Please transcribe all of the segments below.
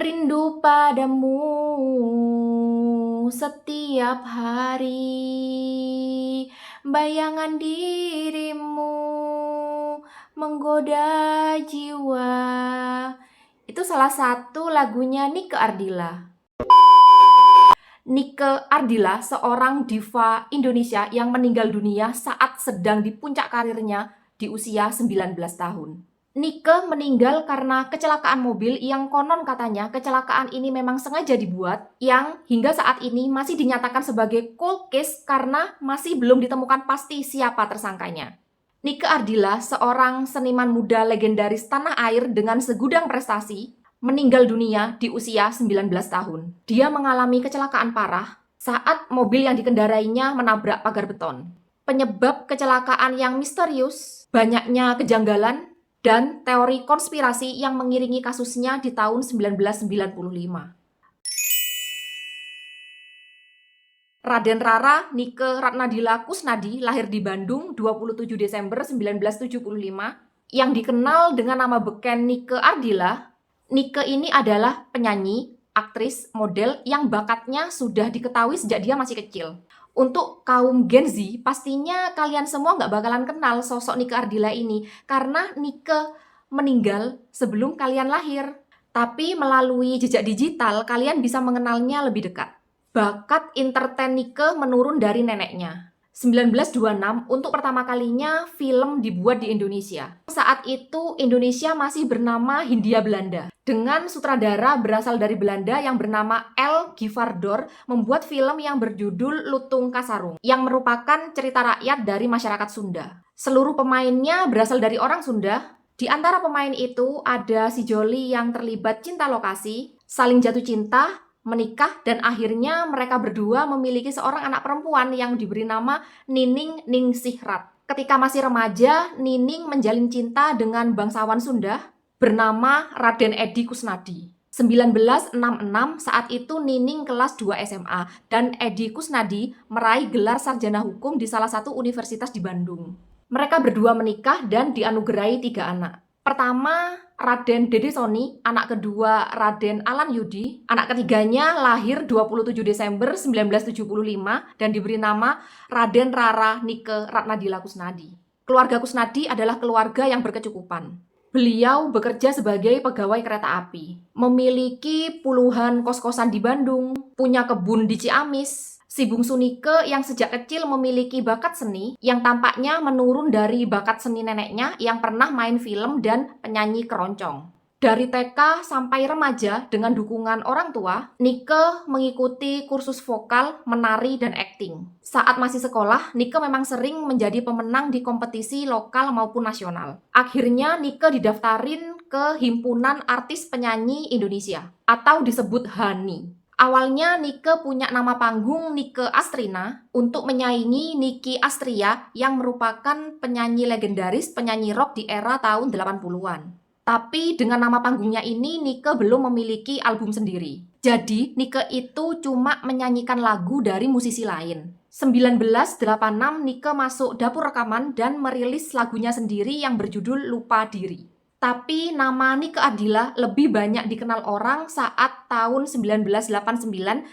Rindu padamu setiap hari, bayangan dirimu menggoda jiwa. Itu salah satu lagunya Nike Ardila. Nike Ardila, seorang diva Indonesia yang meninggal dunia saat sedang di puncak karirnya di usia 19 tahun. Nike meninggal karena kecelakaan mobil yang konon katanya kecelakaan ini memang sengaja dibuat, yang hingga saat ini masih dinyatakan sebagai cold case karena masih belum ditemukan pasti siapa tersangkanya. Nike Ardila, seorang seniman muda legendaris tanah air dengan segudang prestasi, meninggal dunia di usia 19 tahun. Dia mengalami kecelakaan parah saat mobil yang dikendarainya menabrak pagar beton. Penyebab kecelakaan yang misterius, banyaknya kejanggalan, dan teori konspirasi yang mengiringi kasusnya di tahun 1995. Raden Rara Nike Ratnadila Kusnadi lahir di Bandung 27 Desember 1975, yang dikenal dengan nama beken Nike Ardila. Nike ini adalah penyanyi, aktris, model yang bakatnya sudah diketahui sejak dia masih kecil. Untuk kaum Gen Z, pastinya kalian semua nggak bakalan kenal sosok Nike Ardila ini karena Nike meninggal sebelum kalian lahir. Tapi melalui jejak digital, kalian bisa mengenalnya lebih dekat. Bakat entertain Nike menurun dari neneknya. 1926 untuk pertama kalinya film dibuat di Indonesia. Saat itu Indonesia masih bernama Hindia Belanda. Dengan sutradara berasal dari Belanda yang bernama L. Givardor membuat film yang berjudul Lutung Kasarung, yang merupakan cerita rakyat dari masyarakat Sunda. Seluruh pemainnya berasal dari orang Sunda. Di antara pemain itu ada si Joli yang terlibat cinta lokasi, saling jatuh cinta, menikah, dan akhirnya mereka berdua memiliki seorang anak perempuan yang diberi nama Nining Ningsihrat. Ketika masih remaja, Nining menjalin cinta dengan bangsawan Sunda bernama Raden Edi Kusnadi. 1966 saat itu Nining kelas 2 SMA dan Edi Kusnadi meraih gelar sarjana hukum di salah satu universitas di Bandung. Mereka berdua menikah dan dianugerahi 3 anak. Pertama, Raden Dede Soni, anak kedua Raden Alan Yudi, anak ketiganya lahir 27 Desember 1975 dan diberi nama Raden Rara Nike Ratnadila Kusnadi. Keluarga Kusnadi adalah keluarga yang berkecukupan. Beliau bekerja sebagai pegawai kereta api, memiliki puluhan kos-kosan di Bandung, punya kebun di Ciamis. Si bungsu Nike yang sejak kecil memiliki bakat seni yang tampaknya menurun dari bakat seni neneknya yang pernah main film dan penyanyi keroncong. Dari TK sampai remaja dengan dukungan orang tua, Nike mengikuti kursus vokal, menari, dan akting. Saat masih sekolah, Nike memang sering menjadi pemenang di kompetisi lokal maupun nasional. Akhirnya Nike didaftarin ke Himpunan Artis Penyanyi Indonesia atau disebut HANI. Awalnya Nike punya nama panggung Nike Astrina untuk menyaingi Niki Astria yang merupakan penyanyi legendaris, penyanyi rock di era tahun 80-an. Tapi dengan nama panggungnya ini Nike belum memiliki album sendiri. Jadi Nike itu cuma menyanyikan lagu dari musisi lain. 1986 Nike masuk dapur rekaman dan merilis lagunya sendiri yang berjudul Lupa Diri. Tapi nama Nike Ardila lebih banyak dikenal orang saat tahun 1989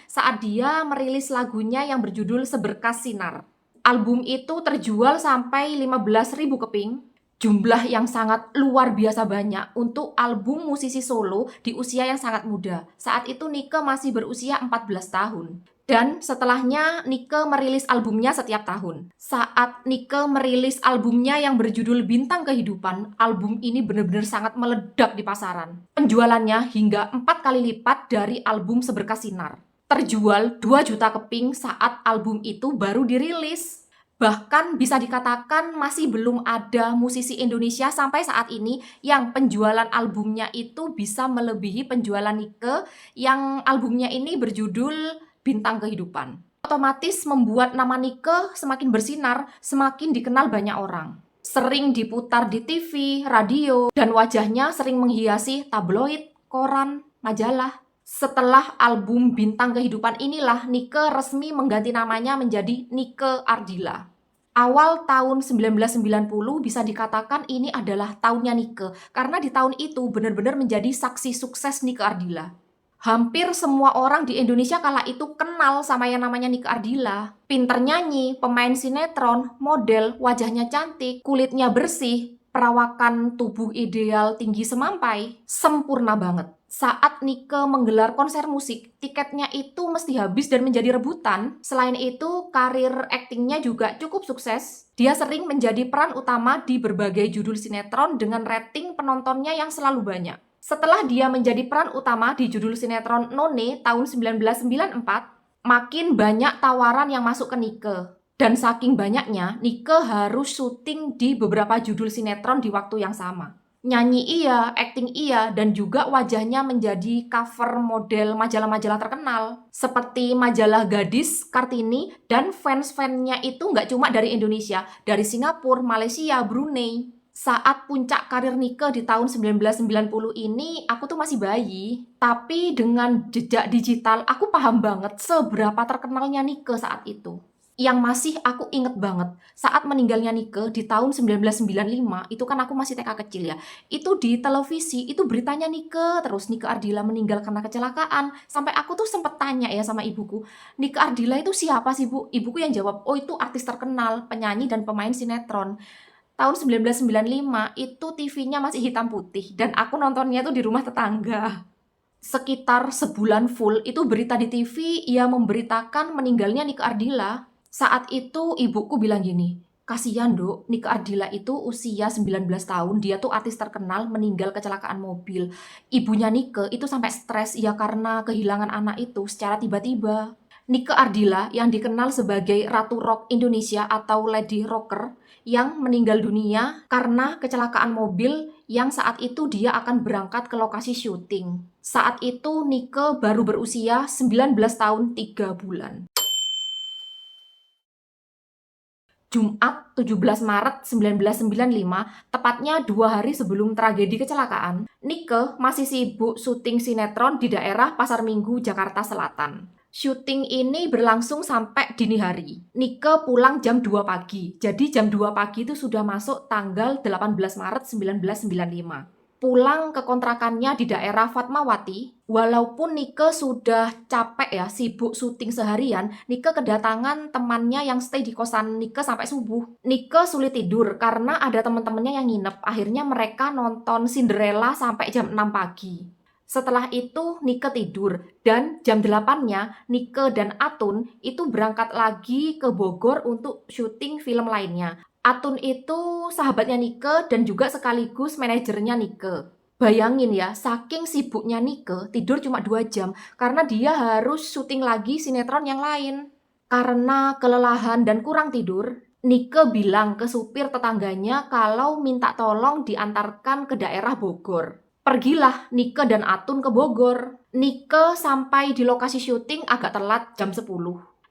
saat dia merilis lagunya yang berjudul Seberkas Sinar. Album itu terjual sampai 15.000 keping, jumlah yang sangat luar biasa banyak untuk album musisi solo di usia yang sangat muda. Saat itu Nike masih berusia 14 tahun. Dan setelahnya Nike merilis albumnya setiap tahun. Saat Nike merilis albumnya yang berjudul Bintang Kehidupan, album ini benar-benar sangat meledak di pasaran. Penjualannya hingga 4 kali lipat dari album Seberkas Sinar. Terjual 2 juta keping saat album itu baru dirilis. Bahkan bisa dikatakan masih belum ada musisi Indonesia sampai saat ini yang penjualan albumnya itu bisa melebihi penjualan Nike yang albumnya ini berjudul Bintang Kehidupan. Otomatis membuat nama Nike semakin bersinar, semakin dikenal banyak orang. Sering diputar di TV, radio, dan wajahnya sering menghiasi tabloid, koran, majalah. Setelah album Bintang Kehidupan inilah Nike resmi mengganti namanya menjadi Nike Ardila. Awal tahun 1990 bisa dikatakan ini adalah tahunnya Nike, karena di tahun itu benar-benar menjadi saksi sukses Nike Ardila. Hampir semua orang di Indonesia kala itu kenal sama yang namanya Nike Ardila. Pinter nyanyi, pemain sinetron, model, wajahnya cantik, kulitnya bersih, perawakan tubuh ideal tinggi semampai, sempurna banget. Saat Nike menggelar konser musik, tiketnya itu mesti habis dan menjadi rebutan. Selain itu, karir aktingnya juga cukup sukses. Dia sering menjadi peran utama di berbagai judul sinetron dengan rating penontonnya yang selalu banyak. Setelah dia menjadi peran utama di judul sinetron None tahun 1994, makin banyak tawaran yang masuk ke Nike. Dan saking banyaknya, Nike harus syuting di beberapa judul sinetron di waktu yang sama. Nyanyi iya, akting iya, dan juga wajahnya menjadi cover model majalah-majalah terkenal. Seperti majalah Gadis, Kartini, dan fans-fansnya itu nggak cuma dari Indonesia, dari Singapura, Malaysia, Brunei. Saat puncak karir Nike di tahun 1990 ini, aku tuh masih bayi. Tapi dengan jejak digital, aku paham banget seberapa terkenalnya Nike saat itu. Yang masih aku inget banget, saat meninggalnya Nike di tahun 1995, itu kan aku masih TK kecil ya. Itu di televisi, itu beritanya Nike, terus Nike Ardila meninggal karena kecelakaan. Sampai aku tuh sempet tanya ya sama ibuku, Nike Ardila itu siapa sih Bu? Ibuku yang jawab, oh itu artis terkenal, penyanyi dan pemain sinetron. Tahun 1995 itu TV-nya masih hitam putih dan aku nontonnya tuh di rumah tetangga. Sekitar sebulan full itu berita di TV ia memberitakan meninggalnya Nike Ardila. Saat itu ibuku bilang gini, kasihan Dok, Nike Ardila itu usia 19 tahun, dia tuh artis terkenal meninggal kecelakaan mobil. Ibunya Nike itu sampai stres ya karena kehilangan anak itu secara tiba-tiba. Nike Ardila yang dikenal sebagai Ratu Rock Indonesia atau Lady Rocker yang meninggal dunia karena kecelakaan mobil yang saat itu dia akan berangkat ke lokasi syuting. Saat itu Nike baru berusia 19 tahun 3 bulan. Jumat 17 Maret 1995, tepatnya 2 hari sebelum tragedi kecelakaan, Nike masih sibuk syuting sinetron di daerah Pasar Minggu, Jakarta Selatan. Syuting ini berlangsung sampai dini hari. Nike pulang jam 2 pagi. Jadi jam 2 pagi itu sudah masuk tanggal 18 Maret 1995. Pulang ke kontrakannya di daerah Fatmawati, walaupun Nike sudah capek ya, sibuk syuting seharian, Nike kedatangan temannya yang stay di kosan Nike sampai subuh. Nike sulit tidur karena ada teman-temannya yang nginep. Akhirnya mereka nonton Cinderella sampai jam 6 pagi. Setelah itu Nike tidur dan jam 8-nya Nike dan Atun itu berangkat lagi ke Bogor untuk syuting film lainnya. Atun itu sahabatnya Nike dan juga sekaligus manajernya Nike. Bayangin ya, saking sibuknya Nike tidur cuma 2 jam karena dia harus syuting lagi sinetron yang lain. Karena kelelahan dan kurang tidur, Nike bilang ke supir tetangganya kalau minta tolong diantarkan ke daerah Bogor. Pergilah Nike dan Atun ke Bogor. Nike sampai di lokasi syuting agak telat jam 10.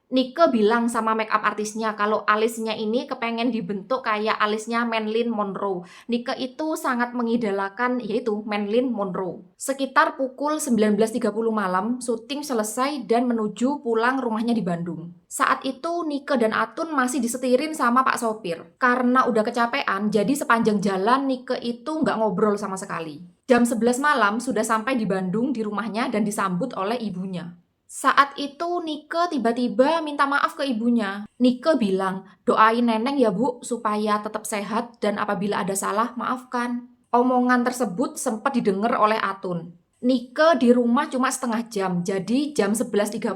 Nike bilang sama makeup artisnya kalau alisnya ini kepengen dibentuk kayak alisnya Marilyn Monroe. Nike itu sangat mengidolakan yaitu Marilyn Monroe. Sekitar pukul 19.30 malam, syuting selesai dan menuju pulang rumahnya di Bandung. Saat itu Nike dan Atun masih disetirin sama Pak Sopir. Karena udah kecapean, jadi sepanjang jalan Nike itu nggak ngobrol sama sekali. Jam 11 malam sudah sampai di Bandung di rumahnya dan disambut oleh ibunya. Saat itu Nike tiba-tiba minta maaf ke ibunya. Nike bilang, doain neneng ya Bu supaya tetap sehat dan apabila ada salah maafkan. Omongan tersebut sempat didengar oleh Atun. Nike di rumah cuma setengah jam, jadi jam 11.30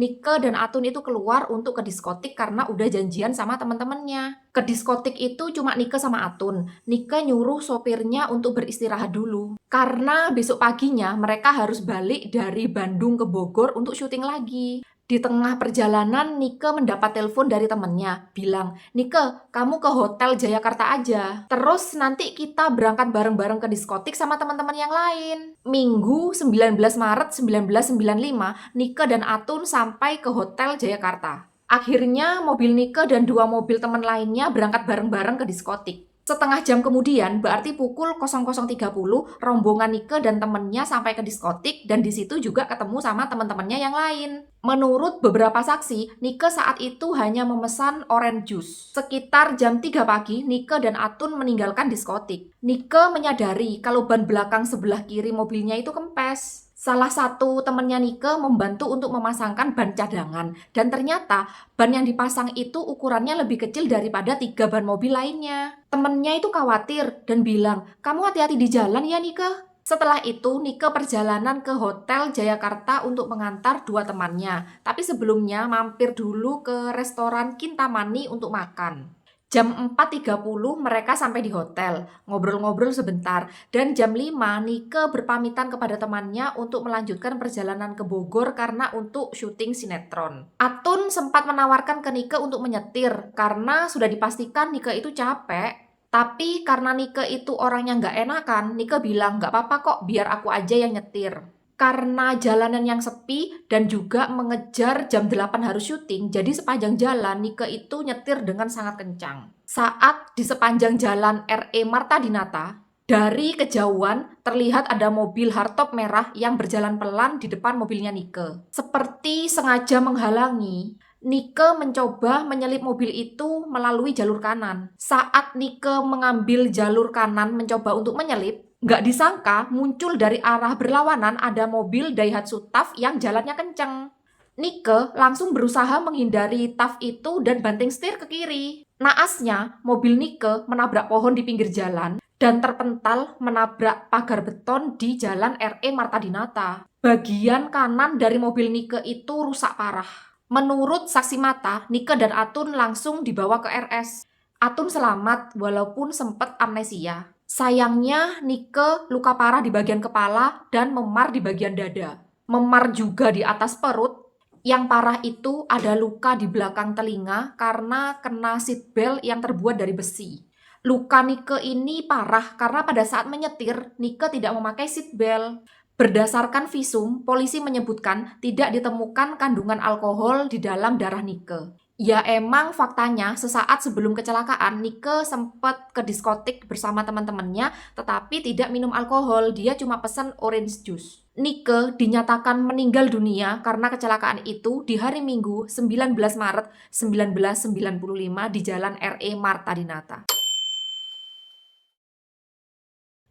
Nike dan Atun itu keluar untuk ke diskotik karena udah janjian sama teman-temannya. Ke diskotik itu cuma Nike sama Atun. Nike nyuruh sopirnya untuk beristirahat dulu. Karena besok paginya mereka harus balik dari Bandung ke Bogor untuk syuting lagi. Di tengah perjalanan, Nike mendapat telepon dari temennya, bilang, Nike, kamu ke Hotel Jayakarta aja. Terus nanti kita berangkat bareng-bareng ke diskotik sama teman-teman yang lain. Minggu 19 Maret 1995, Nike dan Atun sampai ke Hotel Jayakarta. Akhirnya mobil Nike dan 2 mobil teman lainnya berangkat bareng-bareng ke diskotik. Setengah jam kemudian, berarti pukul 00.30, rombongan Nike dan temennya sampai ke diskotik dan di situ juga ketemu sama teman-temannya yang lain. Menurut beberapa saksi, Nike saat itu hanya memesan orange juice. Sekitar jam 3 pagi, Nike dan Atun meninggalkan diskotik. Nike menyadari kalau ban belakang sebelah kiri mobilnya itu kempes. Salah satu temennya Nike membantu untuk memasangkan ban cadangan, dan ternyata ban yang dipasang itu ukurannya lebih kecil daripada 3 ban mobil lainnya. Temennya itu khawatir dan bilang, "Kamu hati-hati di jalan ya Nike." Setelah itu, Nike perjalanan ke Hotel Jayakarta untuk mengantar dua temannya. Tapi sebelumnya mampir dulu ke restoran Kintamani untuk makan. Jam 4.30 mereka sampai di hotel, ngobrol-ngobrol sebentar, dan jam 5 Nike berpamitan kepada temannya untuk melanjutkan perjalanan ke Bogor karena untuk syuting sinetron. Atun sempat menawarkan ke Nike untuk menyetir karena sudah dipastikan Nike itu capek. Tapi karena Nike itu orangnya nggak enakan, Nike bilang nggak apa-apa kok, biar aku aja yang nyetir. Karena jalanan yang sepi dan juga mengejar jam 8 harus syuting, jadi sepanjang jalan Nike itu nyetir dengan sangat kencang. Saat di sepanjang jalan RE Marta Dinata, dari kejauhan terlihat ada mobil hardtop merah yang berjalan pelan di depan mobilnya Nike. Seperti sengaja menghalangi, Nike mencoba menyelip mobil itu melalui jalur kanan. Saat Nike mengambil jalur kanan mencoba untuk menyelip, nggak disangka muncul dari arah berlawanan ada mobil Daihatsu TAF yang jalannya kenceng. Nike langsung berusaha menghindari TAF itu dan banting setir ke kiri. Naasnya, mobil Nike menabrak pohon di pinggir jalan dan terpental menabrak pagar beton di jalan RE Marta Dinata. Bagian kanan dari mobil Nike itu rusak parah. Menurut saksi mata, Nike dan Atun langsung dibawa ke RS. Atun selamat walaupun sempat amnesia. Sayangnya, Nike luka parah di bagian kepala dan memar di bagian dada. Memar juga di atas perut. Yang parah itu ada luka di belakang telinga karena kena seatbelt yang terbuat dari besi. Luka Nike ini parah karena pada saat menyetir, Nike tidak memakai seatbelt. Berdasarkan visum, polisi menyebutkan tidak ditemukan kandungan alkohol di dalam darah Nike. Ya emang faktanya sesaat sebelum kecelakaan Nike sempat ke diskotik bersama teman-temannya tetapi tidak minum alkohol, dia cuma pesan orange juice. Nike dinyatakan meninggal dunia karena kecelakaan itu di hari Minggu 19 Maret 1995 di Jalan RE Marta Dinata.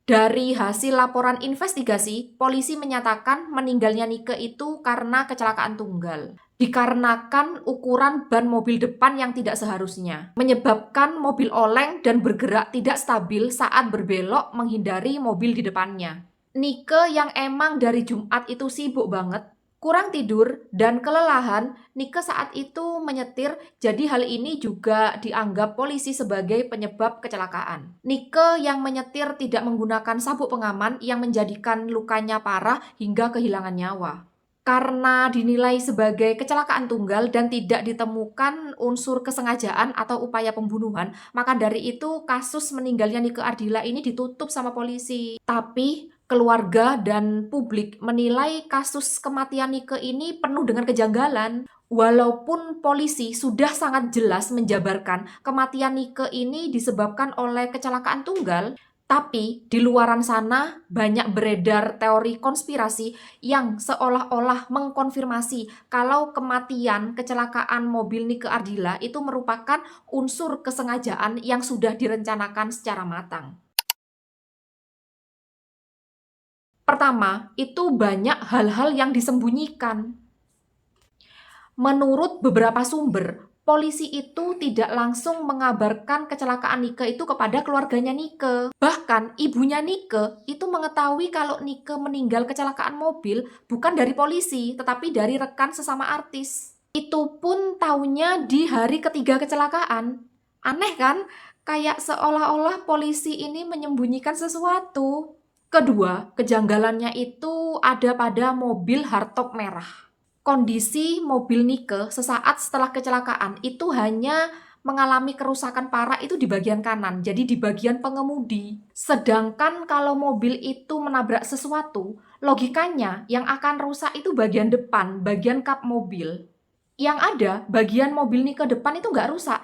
Dari hasil laporan investigasi, polisi menyatakan meninggalnya Nike itu karena kecelakaan tunggal. Dikarenakan ukuran ban mobil depan yang tidak seharusnya, menyebabkan mobil oleng dan bergerak tidak stabil saat berbelok menghindari mobil di depannya. Nike yang emang dari Jumat itu sibuk banget, kurang tidur, dan kelelahan, Nike saat itu menyetir, jadi hal ini juga dianggap polisi sebagai penyebab kecelakaan. Nike yang menyetir tidak menggunakan sabuk pengaman yang menjadikan lukanya parah hingga kehilangan nyawa. Karena dinilai sebagai kecelakaan tunggal dan tidak ditemukan unsur kesengajaan atau upaya pembunuhan, maka dari itu kasus meninggalnya Nike Ardila ini ditutup sama polisi. Tapi keluarga dan publik menilai kasus kematian Nike ini penuh dengan kejanggalan. Walaupun polisi sudah sangat jelas menjabarkan kematian Nike ini disebabkan oleh kecelakaan tunggal, tapi di luaran sana banyak beredar teori konspirasi yang seolah-olah mengkonfirmasi kalau kematian kecelakaan mobil Nike Ardila itu merupakan unsur kesengajaan yang sudah direncanakan secara matang. Pertama, itu banyak hal-hal yang disembunyikan. Menurut beberapa sumber, polisi itu tidak langsung mengabarkan kecelakaan Nike itu kepada keluarganya Nike. Bahkan ibunya Nike itu mengetahui kalau Nike meninggal kecelakaan mobil bukan dari polisi, tetapi dari rekan sesama artis. Itu pun taunya di hari ketiga kecelakaan. Aneh kan? Kayak seolah-olah polisi ini menyembunyikan sesuatu. Kedua, kejanggalannya itu ada pada mobil hardtop merah. Kondisi mobil Nike sesaat setelah kecelakaan itu hanya mengalami kerusakan parah itu di bagian kanan, jadi di bagian pengemudi. Sedangkan kalau mobil itu menabrak sesuatu, logikanya yang akan rusak itu bagian depan, bagian kap mobil. Yang ada, bagian mobil Nike depan itu nggak rusak.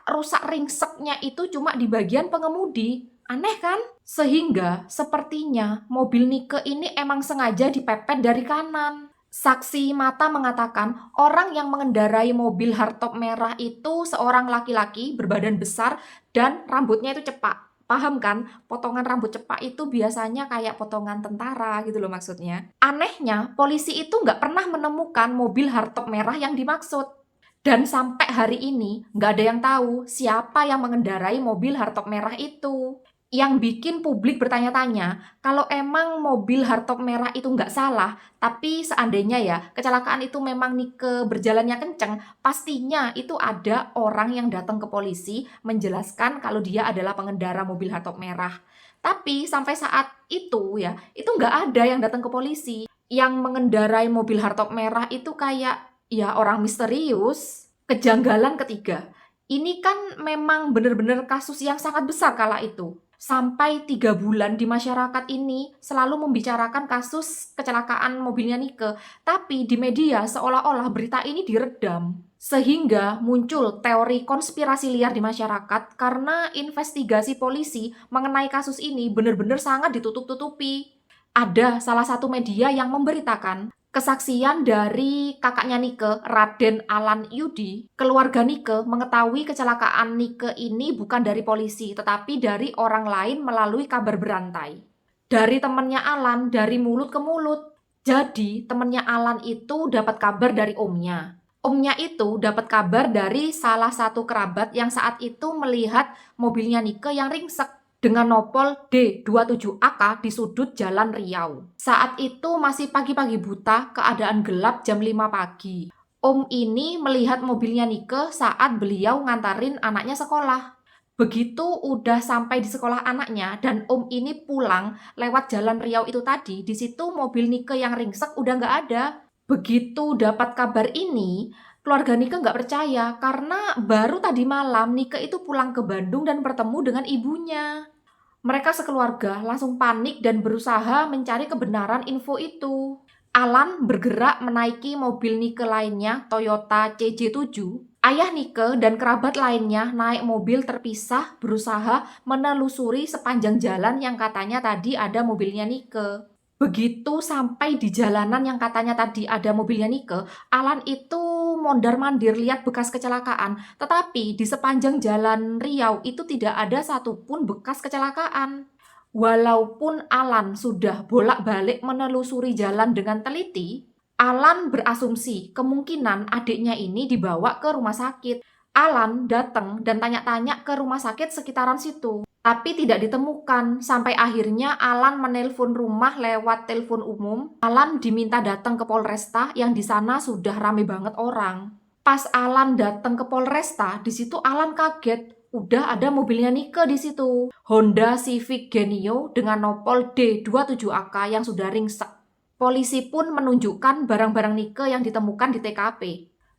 Rusak ringseknya itu cuma di bagian pengemudi. Aneh kan? Sehingga sepertinya mobil Nike ini emang sengaja dipepet dari kanan. Saksi mata mengatakan orang yang mengendarai mobil hardtop merah itu seorang laki-laki berbadan besar dan rambutnya itu cepak. Paham kan? Potongan rambut cepak itu biasanya kayak potongan tentara gitu loh maksudnya. Anehnya, polisi itu nggak pernah menemukan mobil hardtop merah yang dimaksud. Dan sampai hari ini, nggak ada yang tahu siapa yang mengendarai mobil hardtop merah itu. Yang bikin publik bertanya-tanya, kalau emang mobil hardtop merah itu nggak salah, tapi seandainya ya, kecelakaan itu memang Nike berjalannya kenceng, pastinya itu ada orang yang datang ke polisi menjelaskan kalau dia adalah pengendara mobil hardtop merah. Tapi sampai saat itu ya, itu nggak ada yang datang ke polisi. Yang mengendarai mobil hardtop merah itu kayak ya orang misterius. Kejanggalan ketiga, ini kan memang benar-benar kasus yang sangat besar kala itu. Sampai 3 bulan di masyarakat ini selalu membicarakan kasus kecelakaan mobilnya Nike. Tapi di media seolah-olah berita ini diredam. Sehingga muncul teori konspirasi liar di masyarakat karena investigasi polisi mengenai kasus ini benar-benar sangat ditutup-tutupi. Ada salah satu media yang memberitakan kesaksian dari kakaknya Nike, Raden Alan Yudi. Keluarga Nike mengetahui kecelakaan Nike ini bukan dari polisi, tetapi dari orang lain melalui kabar berantai. Dari temannya Alan, dari mulut ke mulut. Jadi, temannya Alan itu dapat kabar dari omnya. Omnya itu dapat kabar dari salah satu kerabat yang saat itu melihat mobilnya Nike yang ringsek dengan nopol D27AK di sudut Jalan Riau. Saat itu masih pagi-pagi buta, keadaan gelap jam 5 pagi. Om ini melihat mobilnya Nike saat beliau ngantarin anaknya sekolah. Begitu udah sampai di sekolah anaknya dan om ini pulang lewat Jalan Riau itu tadi, di situ mobil Nike yang ringsek udah nggak ada. Begitu dapat kabar ini, keluarga Nike nggak percaya karena baru tadi malam Nike itu pulang ke Bandung dan bertemu dengan ibunya. Mereka sekeluarga langsung panik dan berusaha mencari kebenaran info itu. Alan bergerak menaiki mobil Nike lainnya, Toyota CJ7. Ayah Nike dan kerabat lainnya naik mobil terpisah berusaha menelusuri sepanjang jalan yang katanya tadi ada mobilnya Nike. Begitu sampai di jalanan yang katanya tadi ada mobilnya Nike, Alan itu mondar-mandir lihat bekas kecelakaan. Tetapi di sepanjang jalan Riau itu tidak ada satupun bekas kecelakaan. Walaupun Alan sudah bolak-balik menelusuri jalan dengan teliti, Alan berasumsi kemungkinan adiknya ini dibawa ke rumah sakit. Alan datang dan tanya-tanya ke rumah sakit sekitaran situ. Tapi tidak ditemukan, sampai akhirnya Alan menelpon rumah lewat telepon umum. Alan diminta datang ke Polresta yang di sana sudah rame banget orang. Pas Alan datang ke Polresta, di situ Alan kaget. Udah ada mobilnya Nike di situ. Honda Civic Genio dengan nopol D27AK yang sudah ringsek. Polisi pun menunjukkan barang-barang Nike yang ditemukan di TKP.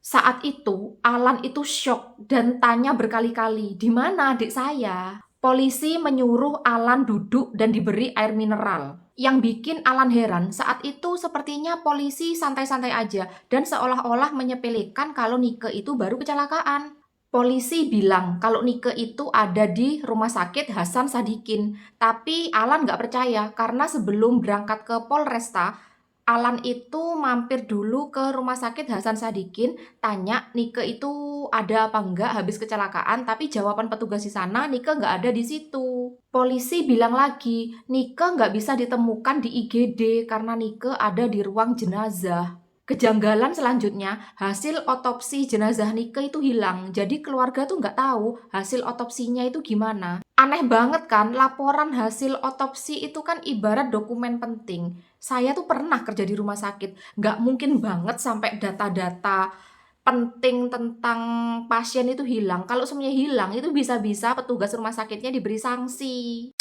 Saat itu, Alan itu syok dan tanya berkali-kali, "Di mana adik saya?" Polisi menyuruh Alan duduk dan diberi air mineral. Yang bikin Alan heran, saat itu sepertinya polisi santai-santai aja dan seolah-olah menyepelekan kalau Nike itu baru kecelakaan. Polisi bilang kalau Nike itu ada di Rumah Sakit Hasan Sadikin, tapi Alan nggak percaya karena sebelum berangkat ke Polresta, Alan itu mampir dulu ke Rumah Sakit Hasan Sadikin, tanya Nike itu ada apa enggak habis kecelakaan, tapi jawaban petugas di sana Nike nggak ada di situ. Polisi bilang lagi, Nike nggak bisa ditemukan di IGD karena Nike ada di ruang jenazah. Kejanggalan selanjutnya, hasil otopsi jenazah Nike itu hilang, jadi keluarga tuh nggak tahu hasil otopsinya itu gimana. Aneh banget kan, laporan hasil otopsi itu kan ibarat dokumen penting. Saya tuh pernah kerja di rumah sakit, nggak mungkin banget sampai data-data penting tentang pasien itu hilang. Kalau semuanya hilang, itu bisa-bisa petugas rumah sakitnya diberi sanksi.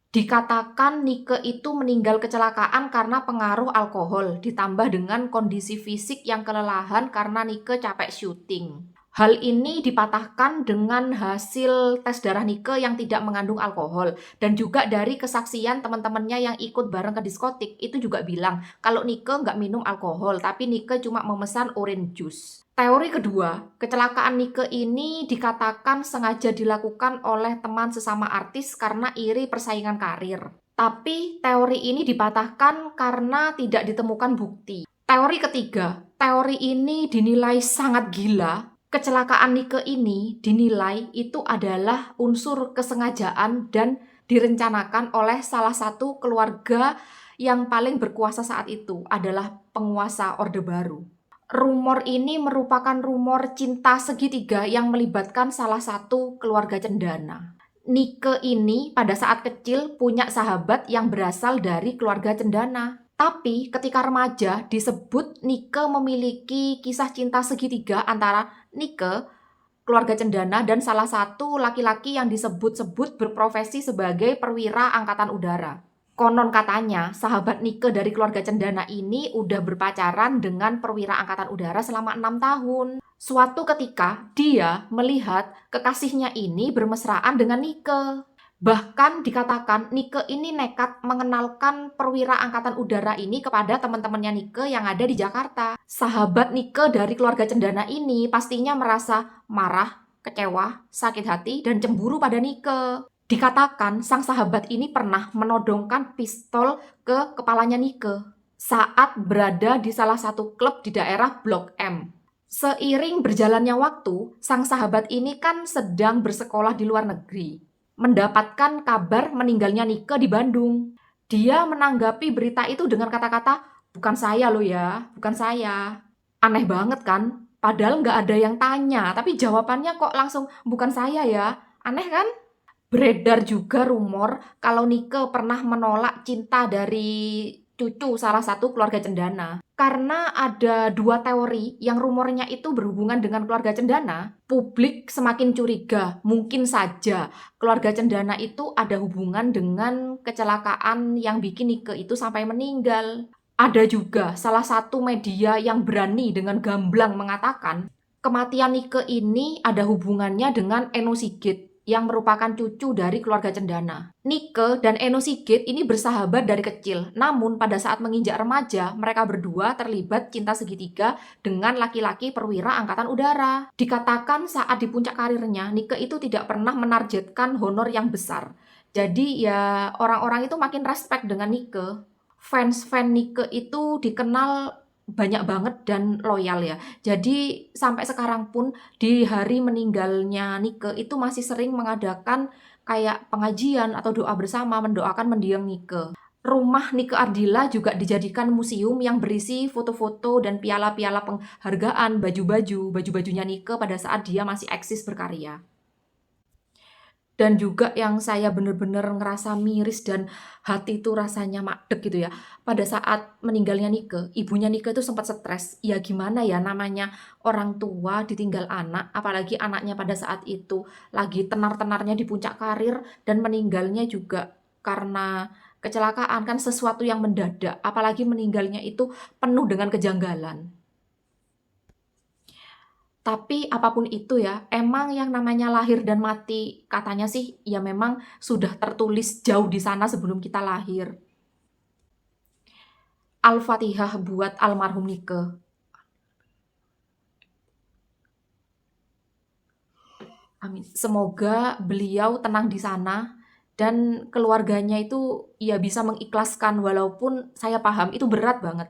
Dikatakan Nike itu meninggal kecelakaan karena pengaruh alkohol, ditambah dengan kondisi fisik yang kelelahan karena Nike capek syuting. Hal ini dipatahkan dengan hasil tes darah Nike yang tidak mengandung alkohol. Dan juga dari kesaksian teman-temannya yang ikut bareng ke diskotik, itu juga bilang kalau Nike nggak minum alkohol, tapi Nike cuma memesan orange juice. Teori kedua, kecelakaan Nike ini dikatakan sengaja dilakukan oleh teman sesama artis karena iri persaingan karir. Tapi teori ini dipatahkan karena tidak ditemukan bukti. Teori ketiga, teori ini dinilai sangat gila Kecelakaan Nike ini dinilai itu adalah unsur kesengajaan dan direncanakan oleh salah satu keluarga yang paling berkuasa saat itu, adalah penguasa Orde Baru. Rumor ini merupakan rumor cinta segitiga yang melibatkan salah satu keluarga cendana. Nike ini pada saat kecil punya sahabat yang berasal dari keluarga cendana. Tapi ketika remaja disebut Nike memiliki kisah cinta segitiga antara Nike, keluarga cendana, dan salah satu laki-laki yang disebut-sebut berprofesi sebagai perwira angkatan udara. Konon katanya, sahabat Nike dari keluarga cendana ini udah berpacaran dengan perwira angkatan udara selama 6 tahun. Suatu ketika, dia melihat kekasihnya ini bermesraan dengan Nike. Bahkan dikatakan Nike ini nekat mengenalkan perwira angkatan udara ini kepada teman-temannya Nike yang ada di Jakarta. Sahabat Nike dari keluarga cendana ini pastinya merasa marah, kecewa, sakit hati, dan cemburu pada Nike. Dikatakan sang sahabat ini pernah menodongkan pistol ke kepalanya Nike saat berada di salah satu klub di daerah Blok M. Seiring berjalannya waktu, sang sahabat ini kan sedang bersekolah di luar negeri, mendapatkan kabar meninggalnya Nike di Bandung. Dia menanggapi berita itu dengan kata-kata, "Bukan saya loh ya, bukan saya." Aneh banget kan? Padahal nggak ada yang tanya, tapi jawabannya kok langsung, "Bukan saya ya." Aneh kan? Beredar juga rumor kalau Nike pernah menolak cinta dari cucu salah satu keluarga cendana. Karena ada dua teori yang rumornya itu berhubungan dengan keluarga cendana, publik semakin curiga, mungkin saja keluarga cendana itu ada hubungan dengan kecelakaan yang bikin Nike itu sampai meninggal. Ada juga salah satu media yang berani dengan gamblang mengatakan kematian Nike ini ada hubungannya dengan Eno Sigit yang merupakan cucu dari keluarga cendana. Nike dan Eno Sigit ini bersahabat dari kecil, namun pada saat menginjak remaja, mereka berdua terlibat cinta segitiga dengan laki-laki perwira angkatan udara. Dikatakan saat di puncak karirnya, Nike itu tidak pernah menargetkan honor yang besar. Jadi ya orang-orang itu makin respect dengan Nike. Fans-fans Nike itu dikenal banyak banget dan loyal ya. Jadi sampai sekarang pun di hari meninggalnya Nike itu masih sering mengadakan kayak pengajian atau doa bersama mendoakan mendiang Nike. Rumah Nike Ardila juga dijadikan museum yang berisi foto-foto dan piala-piala penghargaan, baju-bajunya Nike pada saat dia masih eksis berkarya. Dan juga yang saya bener-bener ngerasa miris dan hati itu rasanya madeg gitu ya. Pada saat meninggalnya Nike, ibunya Nike itu sempat stres. Ya gimana ya namanya orang tua ditinggal anak, apalagi anaknya pada saat itu lagi tenar-tenarnya di puncak karir dan meninggalnya juga karena kecelakaan, kan sesuatu yang mendadak. Apalagi meninggalnya itu penuh dengan kejanggalan. Tapi apapun itu ya, emang yang namanya lahir dan mati katanya sih ya memang sudah tertulis jauh di sana sebelum kita lahir. Al-Fatihah buat almarhum Nike. Amin. Semoga beliau tenang di sana dan keluarganya itu ya bisa mengikhlaskan, walaupun saya paham itu berat banget.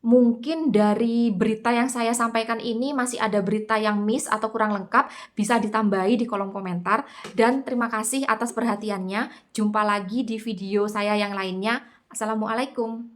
Mungkin dari berita yang saya sampaikan ini masih ada berita yang miss atau kurang lengkap, bisa ditambahi di kolom komentar. Dan terima kasih atas perhatiannya. Jumpa lagi di video saya yang lainnya. Assalamualaikum.